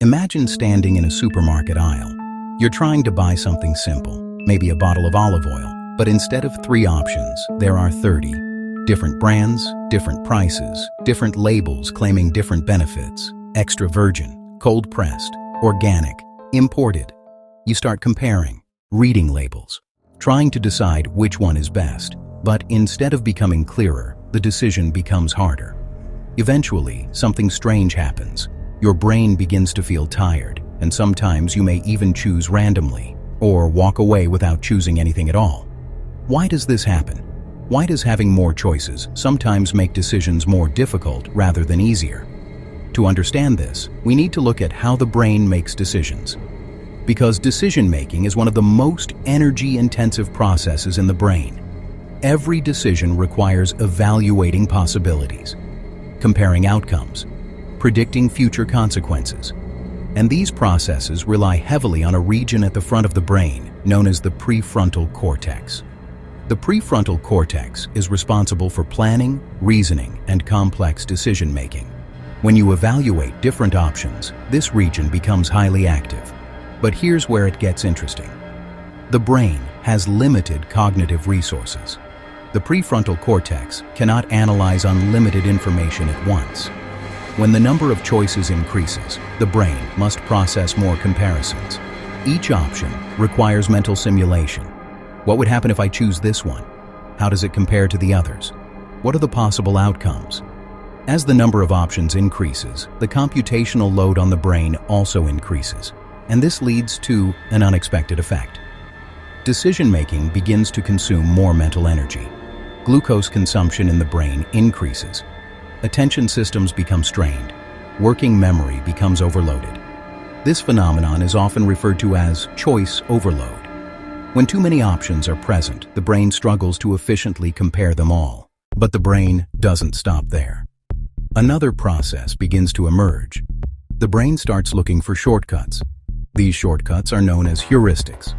Imagine standing in a supermarket aisle. You're trying to buy something simple, maybe a bottle of olive oil, but instead of 3 options, there are 30. Different brands, different prices, different labels claiming different benefits: extra virgin, cold pressed, organic, imported. You start comparing, reading labels, trying to decide which one is best, but instead of becoming clearer, the decision becomes harder. Eventually, something strange happens. Your brain begins to feel tired, and sometimes you may even choose randomly, or walk away without choosing anything at all. Why does this happen? Why does having more choices sometimes make decisions more difficult rather than easier? To understand this, we need to look at how the brain makes decisions. Because decision-making is one of the most energy-intensive processes in the brain. Every decision requires evaluating possibilities, comparing outcomes, predicting future consequences. And these processes rely heavily on a region at the front of the brain known as the prefrontal cortex. The prefrontal cortex is responsible for planning, reasoning, and complex decision-making. When you evaluate different options, this region becomes highly active. But here's where it gets interesting. The brain has limited cognitive resources. The prefrontal cortex cannot analyze unlimited information at once. When the number of choices increases, the brain must process more comparisons. Each option requires mental simulation. What would happen if I choose this one? How does it compare to the others? What are the possible outcomes? As the number of options increases, the computational load on the brain also increases, and this leads to an unexpected effect. Decision-making begins to consume more mental energy. Glucose consumption in the brain increases. Attention systems become strained. Working memory becomes overloaded. This phenomenon is often referred to as choice overload. When too many options are present, the brain struggles to efficiently compare them all. But the brain doesn't stop there. Another process begins to emerge. The brain starts looking for shortcuts. These shortcuts are known as heuristics.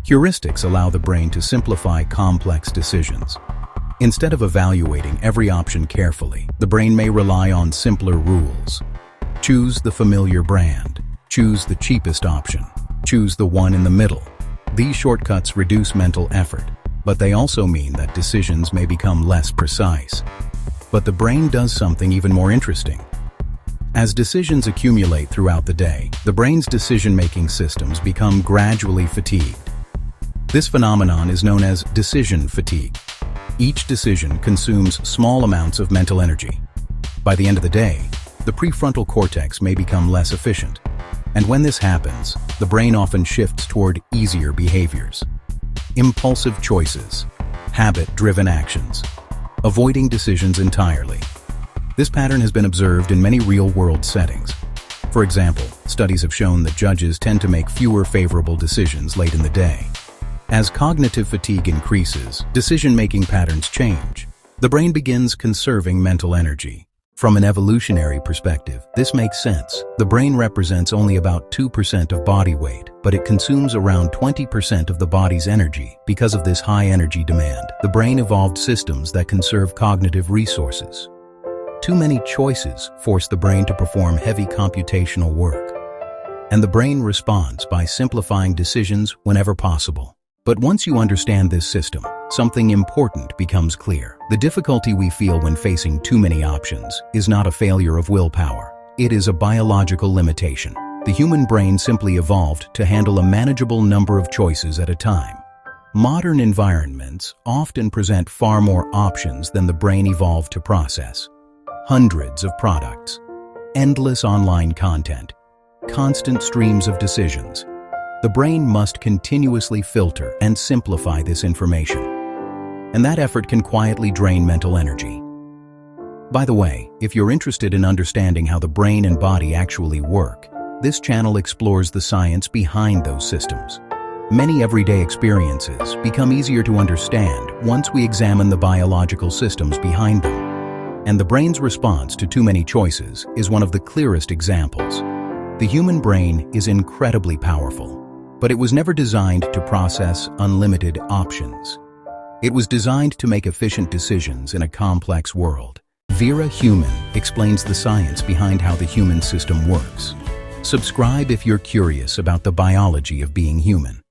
Heuristics allow the brain to simplify complex decisions. Instead of evaluating every option carefully, the brain may rely on simpler rules. Choose the familiar brand. Choose the cheapest option. Choose the one in the middle. These shortcuts reduce mental effort, but they also mean that decisions may become less precise. But the brain does something even more interesting. As decisions accumulate throughout the day, the brain's decision-making systems become gradually fatigued. This phenomenon is known as decision fatigue. Each decision consumes small amounts of mental energy. By the end of the day, the prefrontal cortex may become less efficient. And when this happens, the brain often shifts toward easier behaviors. Impulsive choices, habit-driven actions, avoiding decisions entirely. This pattern has been observed in many real-world settings. For example, studies have shown that judges tend to make fewer favorable decisions late in the day. As cognitive fatigue increases, decision-making patterns change. The brain begins conserving mental energy. From an evolutionary perspective, this makes sense. The brain represents only about 2% of body weight, but it consumes around 20% of the body's energy. Because of this high energy demand, the brain evolved systems that conserve cognitive resources. Too many choices force the brain to perform heavy computational work. And the brain responds by simplifying decisions whenever possible. But once you understand this system, something important becomes clear. The difficulty we feel when facing too many options is not a failure of willpower. It is a biological limitation. The human brain simply evolved to handle a manageable number of choices at a time. Modern environments often present far more options than the brain evolved to process. Hundreds of products, endless online content, constant streams of decisions. The brain must continuously filter and simplify this information. And that effort can quietly drain mental energy. By the way, if you're interested in understanding how the brain and body actually work, this channel explores the science behind those systems. Many everyday experiences become easier to understand once we examine the biological systems behind them. And the brain's response to too many choices is one of the clearest examples. The human brain is incredibly powerful, but it was never designed to process unlimited options. It was designed to make efficient decisions in a complex world. Vera explains the science behind how the human system works. Subscribe if you're curious about the biology of being human.